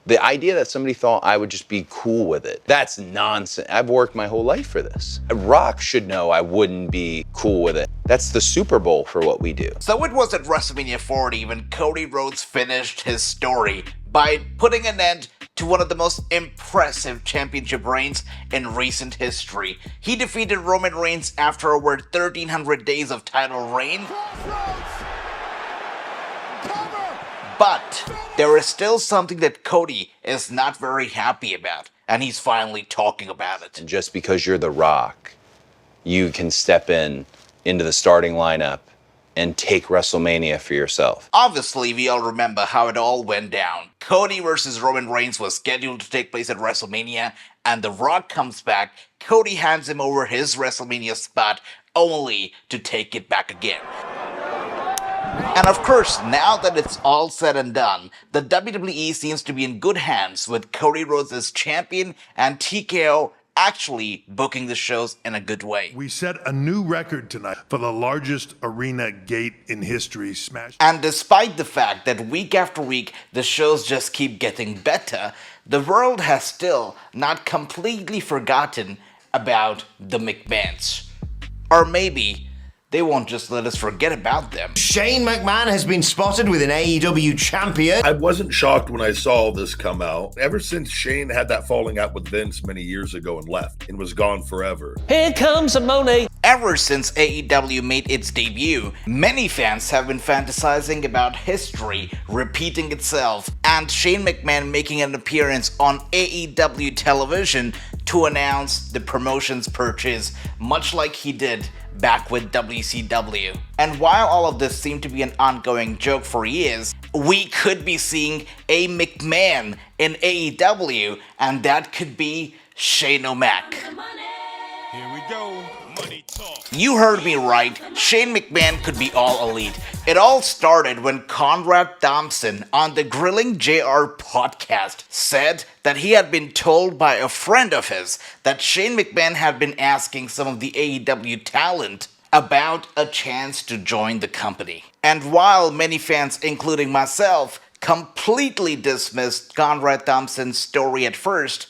The idea that somebody thought I would just be cool with it, that's nonsense. I've worked my whole life for this. Rock should know I wouldn't be cool with it. That's the Super Bowl for what we do. So it was at WrestleMania 40 when Cody Rhodes finished his story by putting an end to one of the most impressive championship reigns in recent history. He defeated Roman Reigns after over 1,300 days of title reign. But there is still something that Cody is not very happy about, and he's finally talking about it. And just because you're The Rock, you can step into the starting lineup and take WrestleMania for yourself. Obviously, we all remember how it all went down. Cody versus Roman Reigns was scheduled to take place at WrestleMania, and The Rock comes back. Cody hands him over his WrestleMania spot, only to take it back again. And of course, now that it's all said and done, the WWE seems to be in good hands with Cody Rhodes as champion and TKO actually booking the shows in a good way. We set a new record tonight for the largest arena gate in history. And despite the fact that week after week the shows just keep getting better, the world has still not completely forgotten about the McMahons. Or maybe they won't just let us forget about them. Shane McMahon has been spotted with an AEW champion. I wasn't shocked when I saw this come out. Ever since Shane had that falling out with Vince many years ago and left and was gone forever. Here comes Mone. Ever since AEW made its debut, many fans have been fantasizing about history repeating itself and Shane McMahon making an appearance on AEW television to announce the promotion's purchase, much like he did back with WCW. And while all of this seemed to be an ongoing joke for years, we could be seeing a McMahon in AEW, and that could be Shane O'Mac. Here we go. Money talk. You heard me right, Shane McMahon could be all elite. It all started when Conrad Thompson on the Grilling JR podcast said that he had been told by a friend of his that Shane McMahon had been asking some of the AEW talent about a chance to join the company. And while many fans, including myself, completely dismissed Conrad Thompson's story at first,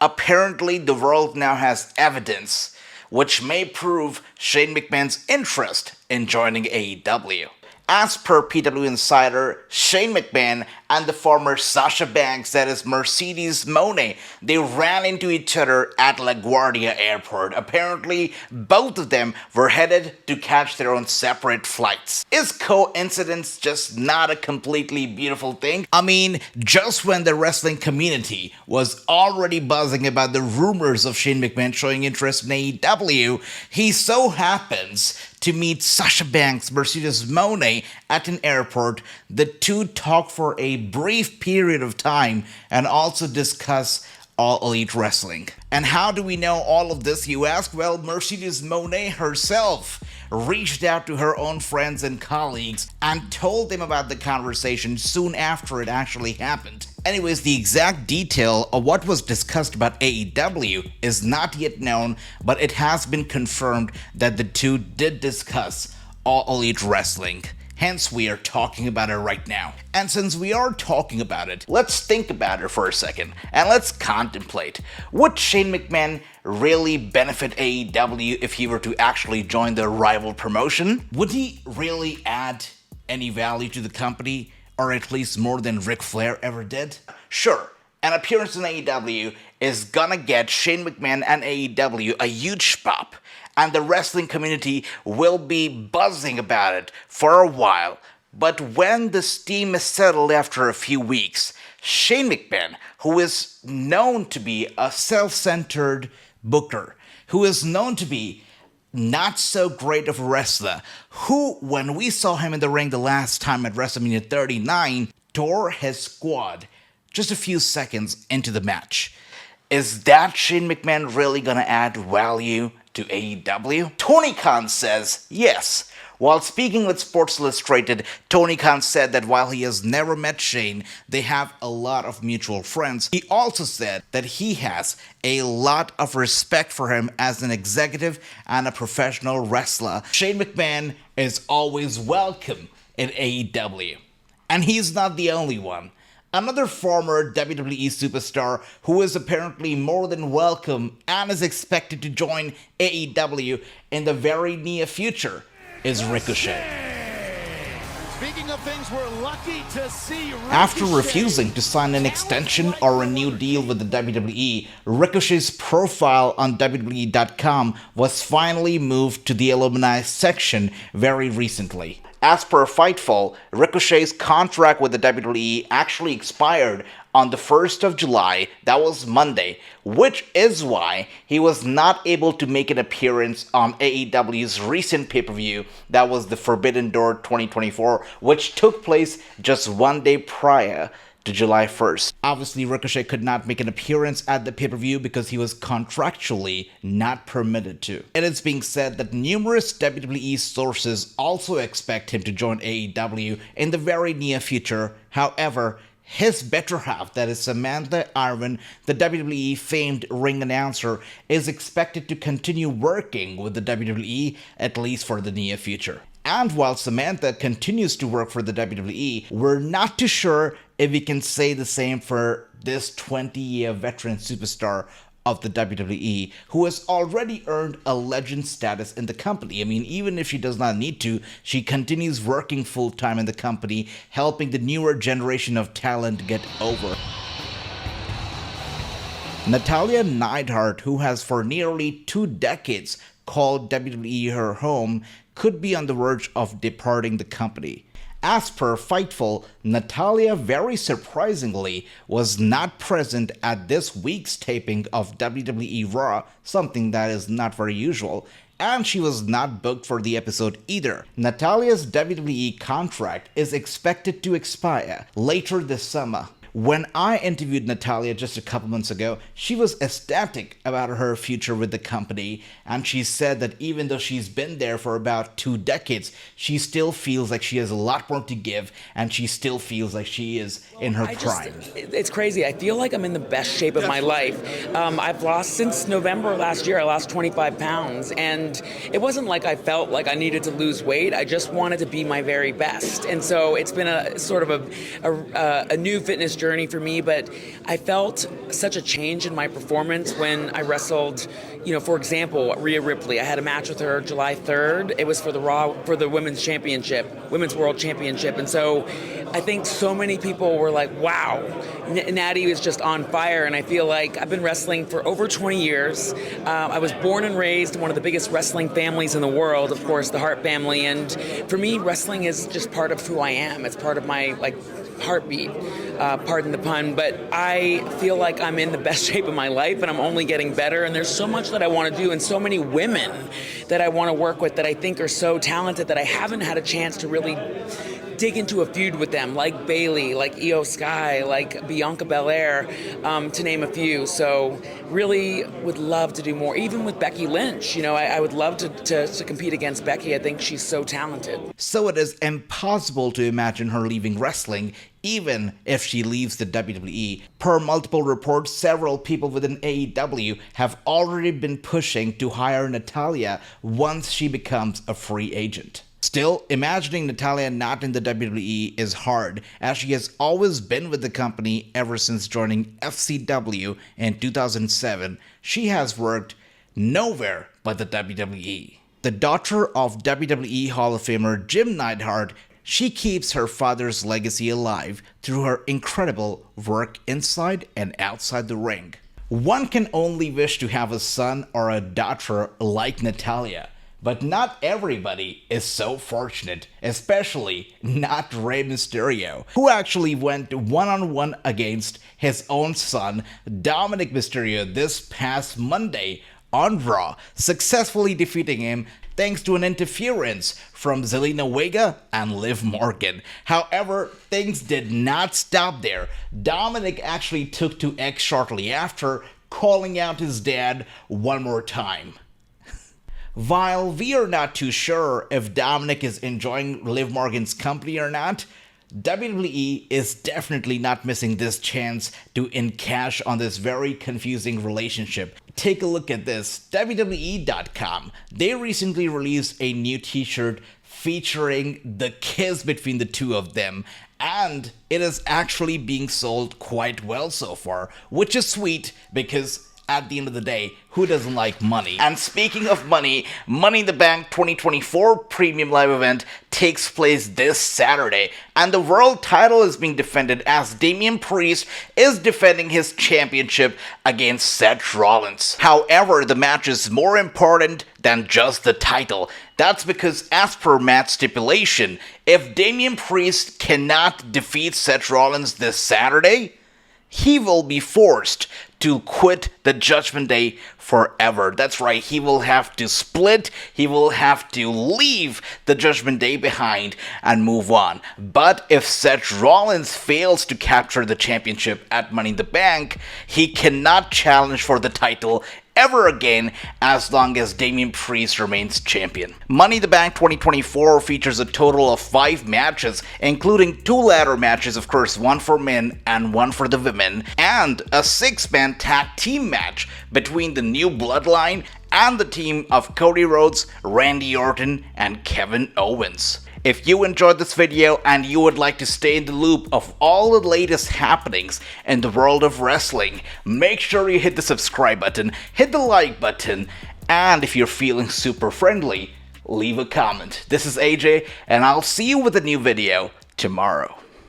apparently the world now has evidence which may prove Shane McMahon's interest in joining AEW. As per PW Insider, Shane McMahon and the former Sasha Banks, that is Mercedes Mone, they ran into each other at LaGuardia Airport. Apparently, both of them were headed to catch their own separate flights. Is coincidence just not a completely beautiful thing? I mean, just when the wrestling community was already buzzing about the rumors of Shane McMahon showing interest in AEW, he so happens to meet Sasha Banks, Mercedes Mone at an airport. The two talk for a brief period of time and also discuss All Elite Wrestling. And how do we know all of this, you ask? Well, Mercedes Mone herself reached out to her own friends and colleagues and told them about the conversation soon after it actually happened. Anyways, the exact detail of what was discussed about AEW is not yet known, but it has been confirmed that the two did discuss All Elite Wrestling. Hence, we are talking about it right now. And since we are talking about it, let's think about it for a second, and let's contemplate. Would Shane McMahon really benefit AEW if he were to actually join the rival promotion? Would he really add any value to the company, or at least more than Ric Flair ever did? Sure, an appearance in AEW is gonna get Shane McMahon and AEW a huge pop, and the wrestling community will be buzzing about it for a while. But when the steam is settled after a few weeks, Shane McMahon, who is known to be a self-centered booker, who is known to be not so great of a wrestler, who, when we saw him in the ring the last time at WrestleMania 39, tore his squad just a few seconds into the match. Is that Shane McMahon really gonna add value to AEW? Tony Khan says yes. While speaking with Sports Illustrated, Tony Khan said that while he has never met Shane, they have a lot of mutual friends. He also said that he has a lot of respect for him as an executive and a professional wrestler. Shane McMahon is always welcome in AEW. And he's not the only one. Another former WWE superstar who is apparently more than welcome and is expected to join AEW in the very near future is Ricochet. Speaking of things we're lucky to see, After refusing to sign an extension or a new deal with the WWE, Ricochet's profile on WWE.com was finally moved to the alumni section very recently. As per Fightful, Ricochet's contract with the WWE actually expired on the 1st of July, that was Monday, which is why he was not able to make an appearance on AEW's recent pay-per-view, that was the Forbidden Door 2024, which took place just one day prior to July 1st. Obviously, Ricochet could not make an appearance at the pay-per-view because he was contractually not permitted to. It is being said that numerous WWE sources also expect him to join AEW in the very near future. However, his better half, that is Samantha Irvin, the WWE famed ring announcer, is expected to continue working with the WWE at least for the near future. And while Samantha continues to work for the WWE, we're not too sure if we can say the same for this 20-year veteran superstar of the WWE, who has already earned a legend status in the company. I mean, even if she does not need to, she continues working full-time in the company, helping the newer generation of talent get over. Natalya Neidhart, who has for nearly 2 decades called WWE her home, could be on the verge of departing the company. As per Fightful, Natalya very surprisingly was not present at this week's taping of WWE Raw, something that is not very usual, and she was not booked for the episode either. Natalya's WWE contract is expected to expire later this summer. When I interviewed Natalya just a couple months ago, she was ecstatic about her future with the company, and she said that even though she's been there for about 2 decades, she still feels like she has a lot more to give, and she still feels like she is in her prime. It's crazy. I feel like I'm in the best shape of my life. I've lost, since November last year, I lost 25 pounds, and it wasn't like I felt like I needed to lose weight. I just wanted to be my very best, and so it's been a sort of a new fitness journey for me, but I felt such a change in my performance when I wrestled, for example, Rhea Ripley. I had a match with her July 3rd. It was for the Women's World Championship. And so I think so many people were like, wow, Natty is just on fire. And I feel like I've been wrestling for over 20 years. I was born and raised in one of the biggest wrestling families in the world, of course, the Hart family. And for me, wrestling is just part of who I am. It's part of my, heartbeat, pardon the pun, but I feel like I'm in the best shape of my life and I'm only getting better, and there's so much that I want to do and so many women that I want to work with that I think are so talented that I haven't had a chance to really dig into a feud with them, like Bayley, like Io Sky, like Bianca Belair, to name a few. So really would love to do more, even with Becky Lynch. I would love to compete against Becky. I think she's so talented. So it is impossible to imagine her leaving wrestling, even if she leaves the WWE. Per multiple reports, several people within AEW have already been pushing to hire Natalya once she becomes a free agent. Still, imagining Natalya not in the WWE is hard, as she has always been with the company ever since joining FCW in 2007. She has worked nowhere but the WWE. The daughter of WWE Hall of Famer Jim Neidhart, she keeps her father's legacy alive through her incredible work inside and outside the ring. One can only wish to have a son or a daughter like Natalya. But not everybody is so fortunate, especially not Rey Mysterio, who actually went one-on-one against his own son, Dominik Mysterio, this past Monday on Raw, successfully defeating him thanks to an interference from Zelina Vega and Liv Morgan. However, things did not stop there. Dominik actually took to X shortly after, calling out his dad one more time. While we are not too sure if Dominik is enjoying Liv Morgan's company or not, WWE is definitely not missing this chance to encash on this very confusing relationship. Take a look at this. WWE.com. They recently released a new t-shirt featuring the kiss between the two of them, and it is actually being sold quite well so far, which is sweet because at the end of the day, who doesn't like money? And speaking of money, Money in the Bank 2024 Premium Live event takes place this Saturday, and the world title is being defended as Damian Priest is defending his championship against Seth Rollins. However, the match is more important than just the title. That's because as per match stipulation, if Damian Priest cannot defeat Seth Rollins this Saturday, he will be forced to quit the Judgment Day forever. That's right, he will have to split, he will have to leave the Judgment Day behind and move on. But if Seth Rollins fails to capture the championship at Money in the Bank, he cannot challenge for the title ever again as long as Damian Priest remains champion. Money in the Bank 2024 features a total of 5 matches, including 2 ladder matches, of course, one for men and one for the women, and a 6-man tag team match between the New Bloodline and the team of Cody Rhodes, Randy Orton, and Kevin Owens. If you enjoyed this video and you would like to stay in the loop of all the latest happenings in the world of wrestling, make sure you hit the subscribe button, hit the like button, and if you're feeling super friendly, leave a comment. This is AJ, and I'll see you with a new video tomorrow.